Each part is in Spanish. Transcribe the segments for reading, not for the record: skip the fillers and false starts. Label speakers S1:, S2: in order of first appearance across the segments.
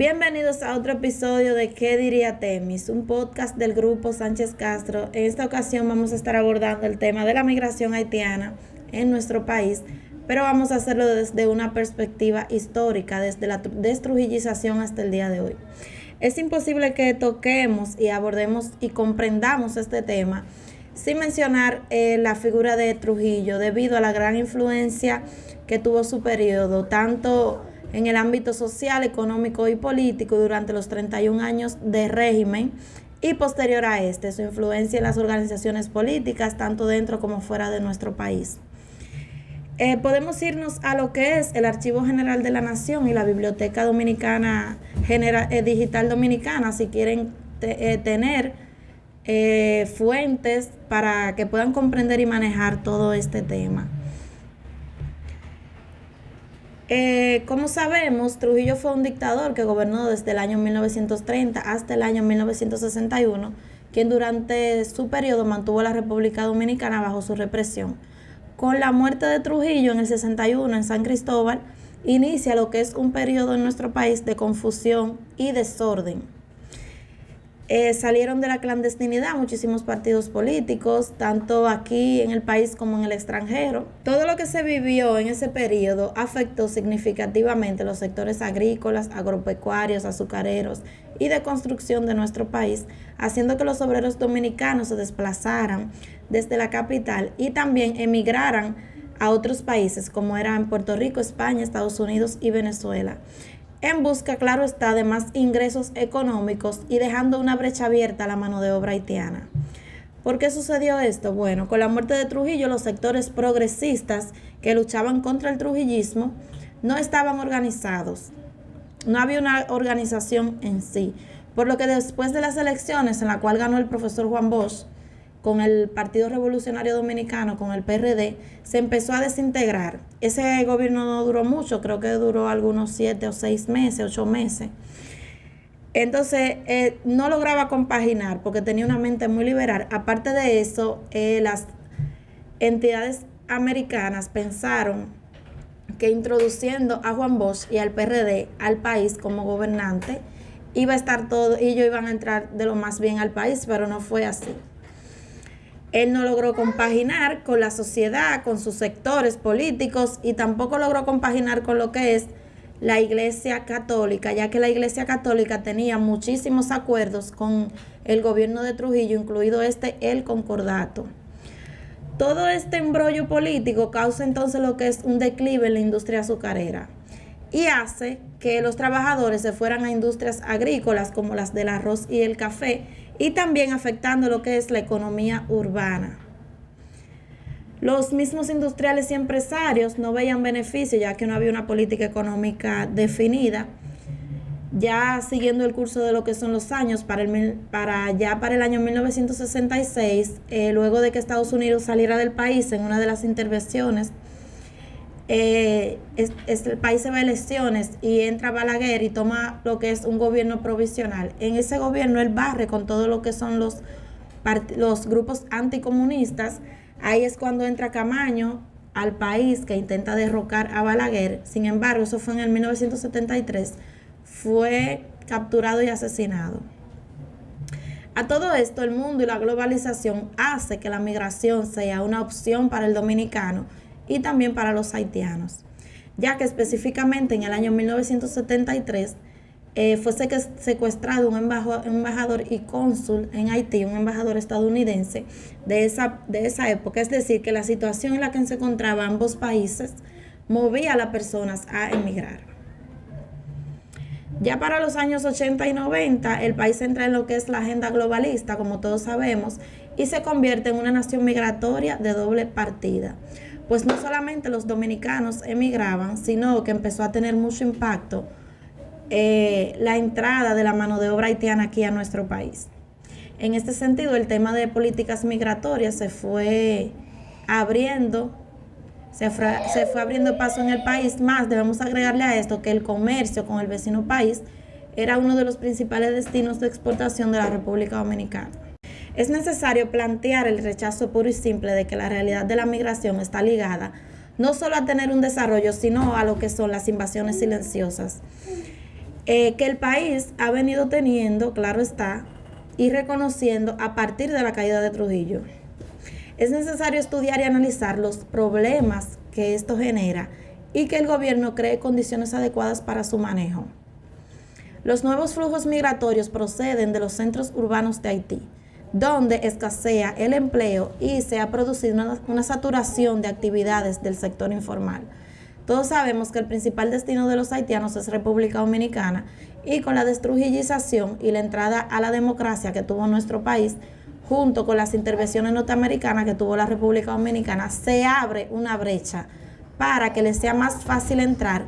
S1: Bienvenidos a otro episodio de ¿Qué diría Temis? Un podcast del grupo Sánchez Castro. En esta ocasión vamos a estar abordando el tema de la migración haitiana en nuestro país, pero vamos a hacerlo desde una perspectiva histórica, desde la destrujillización hasta el día de hoy. Es imposible que toquemos y abordemos y comprendamos este tema sin mencionar la figura de Trujillo, debido a la gran influencia que tuvo su periodo, tanto en el ámbito social, económico y político durante los 31 años de régimen y posterior a su influencia en las organizaciones políticas, tanto dentro como fuera de nuestro país. Podemos irnos a lo que es el Archivo General de la Nación y la Biblioteca Dominicana Digital Dominicana, si quieren tener fuentes para que puedan comprender y manejar todo este tema. Como sabemos, Trujillo fue un dictador que gobernó desde el año 1930 hasta el año 1961, quien durante su periodo mantuvo a la República Dominicana bajo su represión. Con la muerte de Trujillo en el 61 en San Cristóbal, inicia lo que es un periodo en nuestro país de confusión y desorden. Salieron de la clandestinidad muchísimos partidos políticos, tanto aquí en el país como en el extranjero. Todo lo que se vivió en ese periodo afectó significativamente los sectores agrícolas, agropecuarios, azucareros y de construcción de nuestro país, haciendo que los obreros dominicanos se desplazaran desde la capital y también emigraran a otros países como eran Puerto Rico, España, Estados Unidos y Venezuela, en busca, claro está, de más ingresos económicos y dejando una brecha abierta a la mano de obra haitiana. ¿Por qué sucedió esto? Bueno, con la muerte de Trujillo, los sectores progresistas que luchaban contra el trujillismo no estaban organizados. No había una organización en sí. Por lo que después de las elecciones en la cual ganó el profesor Juan Bosch, con el Partido Revolucionario Dominicano, con el PRD, se empezó a desintegrar. Ese gobierno no duró mucho, creo que duró algunos 7 o 6 meses, 8 meses. Entonces, no lograba compaginar porque tenía una mente muy liberal. Aparte de eso, las entidades americanas pensaron que introduciendo a Juan Bosch y al PRD al país como gobernante, iba a estar todo, y ellos iban a entrar de lo más bien al país, pero no fue así. Él no logró compaginar con la sociedad, con sus sectores políticos y tampoco logró compaginar con lo que es la Iglesia Católica, ya que la Iglesia Católica tenía muchísimos acuerdos con el gobierno de Trujillo, incluido el concordato. Todo este embrollo político causa entonces lo que es un declive en la industria azucarera y hace que los trabajadores se fueran a industrias agrícolas como las del arroz y el café, y también afectando lo que es la economía urbana. Los mismos industriales y empresarios no veían beneficio, ya que no había una política económica definida. Ya siguiendo el curso de lo que son los años, para el año 1966, luego de que Estados Unidos saliera del país en una de las intervenciones, el país se va a elecciones y entra Balaguer y toma lo que es un gobierno provisional. En ese gobierno él barre con todo lo que son los grupos anticomunistas. Ahí es cuando entra Camaño al país, que intenta derrocar a Balaguer. Sin embargo, eso fue en el 1973. Fue capturado y asesinado. A todo esto, el mundo y la globalización hace que la migración sea una opción para el dominicano y también para los haitianos, ya que específicamente en el año 1973 fue secuestrado un embajador y cónsul en Haití, un embajador estadounidense de esa época. Es decir, que la situación en la que se encontraban ambos países movía a las personas a emigrar. Ya para los años 80 y 90, el país entra en lo que es la agenda globalista, como todos sabemos, y se convierte en una nación migratoria de doble partida. Pues no solamente los dominicanos emigraban, sino que empezó a tener mucho impacto la entrada de la mano de obra haitiana aquí a nuestro país. En este sentido, el tema de políticas migratorias se fue abriendo paso en el país. Más debemos agregarle a esto que el comercio con el vecino país era uno de los principales destinos de exportación de la República Dominicana. Es necesario plantear el rechazo puro y simple de que la realidad de la migración está ligada no solo a tener un desarrollo, sino a lo que son las invasiones silenciosas. que el país ha venido teniendo, claro está, y reconociendo a partir de la caída de Trujillo. Es necesario estudiar y analizar los problemas que esto genera y que el gobierno cree condiciones adecuadas para su manejo. Los nuevos flujos migratorios proceden de los centros urbanos de Haití, donde escasea el empleo y se ha producido una saturación de actividades del sector informal. Todos sabemos que el principal destino de los haitianos es República Dominicana, y con la destrujillización y la entrada a la democracia que tuvo nuestro país, junto con las intervenciones norteamericanas que tuvo la República Dominicana, se abre una brecha para que les sea más fácil entrar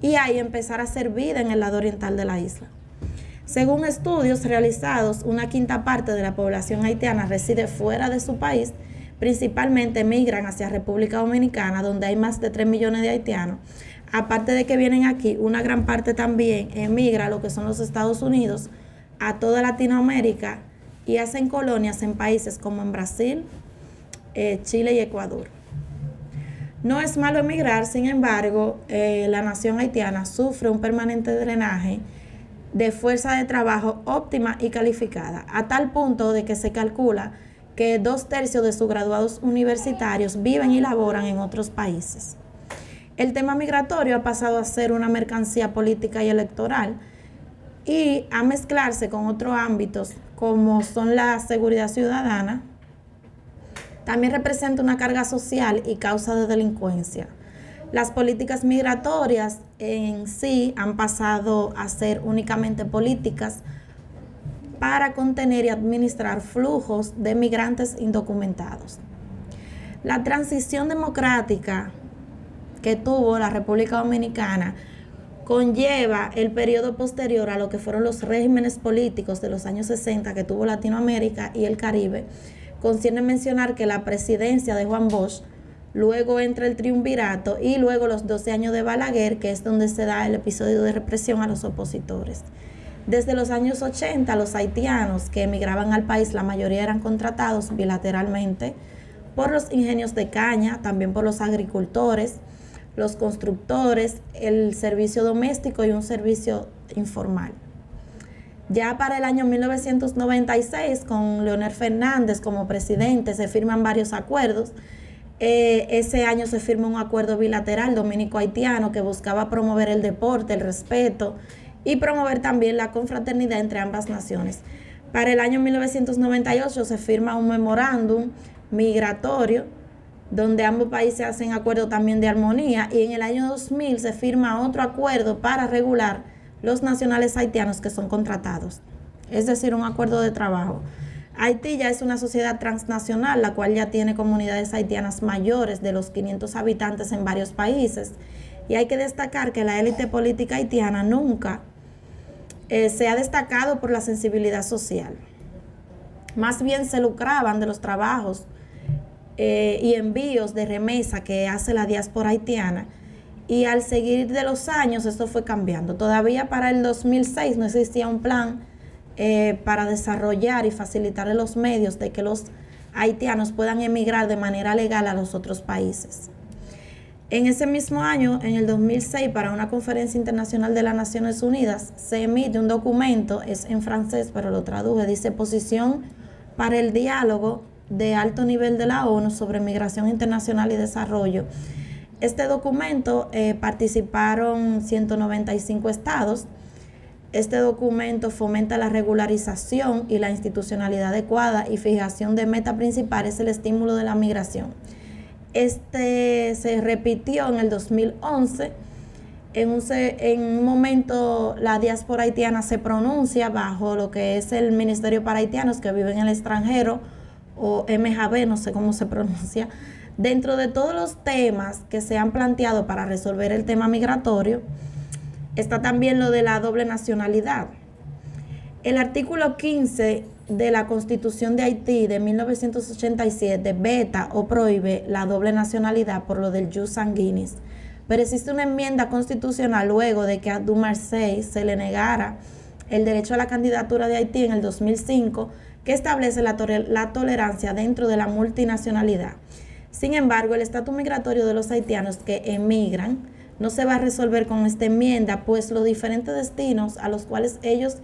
S1: y ahí empezar a hacer vida en el lado oriental de la isla. Según estudios realizados, una quinta parte de la población haitiana reside fuera de su país, principalmente migran hacia República Dominicana, donde hay más de 3 millones de haitianos. Aparte de que vienen aquí, una gran parte también emigra a lo que son los Estados Unidos, a toda Latinoamérica, y hacen colonias en países como en Brasil, Chile y Ecuador. No es malo emigrar, sin embargo, la nación haitiana sufre un permanente drenaje de fuerza de trabajo óptima y calificada, a tal punto de que se calcula que 2/3 de sus graduados universitarios viven y laboran en otros países. El tema migratorio ha pasado a ser una mercancía política y electoral y a mezclarse con otros ámbitos como son la seguridad ciudadana. También representa una carga social y causa de delincuencia. Las políticas migratorias en sí han pasado a ser únicamente políticas para contener y administrar flujos de migrantes indocumentados. La transición democrática que tuvo la República Dominicana conlleva el periodo posterior a lo que fueron los regímenes políticos de los años 60 que tuvo Latinoamérica y el Caribe. Concierne mencionar que la presidencia de Juan Bosch, luego entra el triunvirato y luego los 12 años de Balaguer, que es donde se da el episodio de represión a los opositores. Desde los años 80, los haitianos que emigraban al país, la mayoría eran contratados bilateralmente por los ingenios de caña, también por los agricultores, los constructores, el servicio doméstico y un servicio informal. Ya para el año 1996, con Leonel Fernández como presidente, se firman varios acuerdos. Ese año se firma un acuerdo bilateral dominico-haitiano que buscaba promover el deporte, el respeto y promover también la confraternidad entre ambas naciones. Para el año 1998 se firma un memorándum migratorio donde ambos países hacen acuerdo también de armonía, y en el año 2000 se firma otro acuerdo para regular los nacionales haitianos que son contratados, es decir, un acuerdo de trabajo. Haití ya es una sociedad transnacional, la cual ya tiene comunidades haitianas mayores de los 500 habitantes en varios países, y hay que destacar que la élite política haitiana nunca se ha destacado por la sensibilidad social. Más bien se lucraban de los trabajos y envíos de remesa que hace la diáspora haitiana, y al seguir de los años esto fue cambiando. Todavía para el 2006 no existía un plan para desarrollar y facilitar los medios de que los haitianos puedan emigrar de manera legal a los otros países. En ese mismo año, en el 2006, para una conferencia internacional de las Naciones Unidas, se emite un documento, es en francés, pero lo traduje, dice Posición para el diálogo de alto nivel de la ONU sobre migración internacional y desarrollo. Este documento participaron 195 estados. Este documento fomenta la regularización y la institucionalidad adecuada y fijación de meta principal es el estímulo de la migración. Este se repitió en el 2011. En un momento la diáspora haitiana se pronuncia bajo lo que es el Ministerio para Haitianos que viven en el extranjero, o MJB, no sé cómo se pronuncia. Dentro de todos los temas que se han planteado para resolver el tema migratorio, está también lo de la doble nacionalidad. El artículo 15 de la Constitución de Haití de 1987 veta o prohíbe la doble nacionalidad por lo del jus sanguinis, pero existe una enmienda constitucional luego de que a Dumarsey se le negara el derecho a la candidatura de Haití en el 2005, que establece la tolerancia dentro de la multinacionalidad. Sin embargo, el estatus migratorio de los haitianos que emigran no se va a resolver con esta enmienda, pues los diferentes destinos a los cuales ellos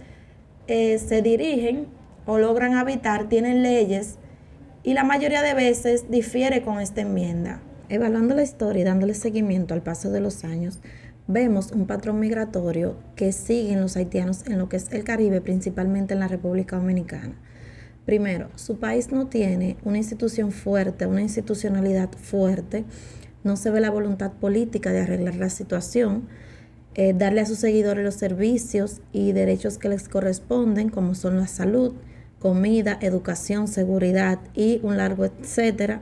S1: se dirigen o logran habitar tienen leyes y la mayoría de veces difiere con esta enmienda. Evaluando la historia y dándole seguimiento al paso de los años, vemos un patrón migratorio que siguen los haitianos en lo que es el Caribe, principalmente en la República Dominicana. Primero, su país no tiene una institución fuerte, una institucionalidad fuerte, no se ve la voluntad política de arreglar la situación, darle a sus seguidores los servicios y derechos que les corresponden, como son la salud, comida, educación, seguridad y un largo etcétera.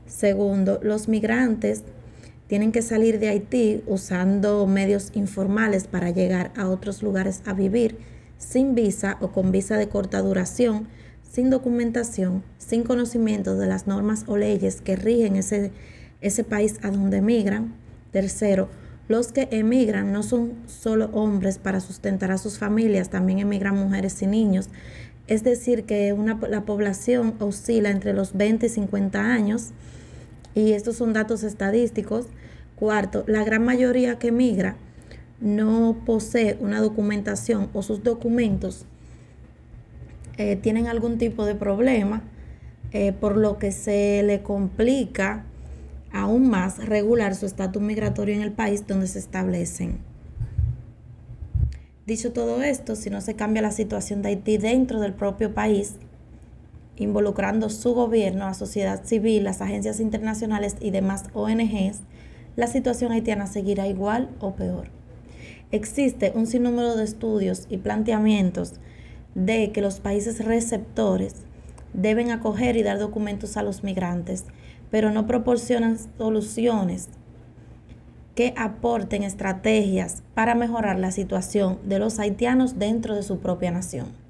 S1: Segundo, los migrantes tienen que salir de Haití usando medios informales para llegar a otros lugares a vivir, sin visa o con visa de corta duración, sin documentación, sin conocimiento de las normas o leyes que rigen ese país a donde emigran. Tercero, los que emigran no son solo hombres para sustentar a sus familias, también emigran mujeres y niños. Es decir, que la población oscila entre los 20 y 50 años, y estos son datos estadísticos. Cuarto, la gran mayoría que emigra no posee una documentación o sus documentos tienen algún tipo de problema, por lo que se le complica aún más regular su estatus migratorio en el país donde se establecen. Dicho todo esto, si no se cambia la situación de Haití dentro del propio país, involucrando su gobierno, la sociedad civil, las agencias internacionales y demás ONGs, la situación haitiana seguirá igual o peor. Existe un sinnúmero de estudios y planteamientos de que los países receptores deben acoger y dar documentos a los migrantes, pero no proporcionan soluciones que aporten estrategias para mejorar la situación de los haitianos dentro de su propia nación.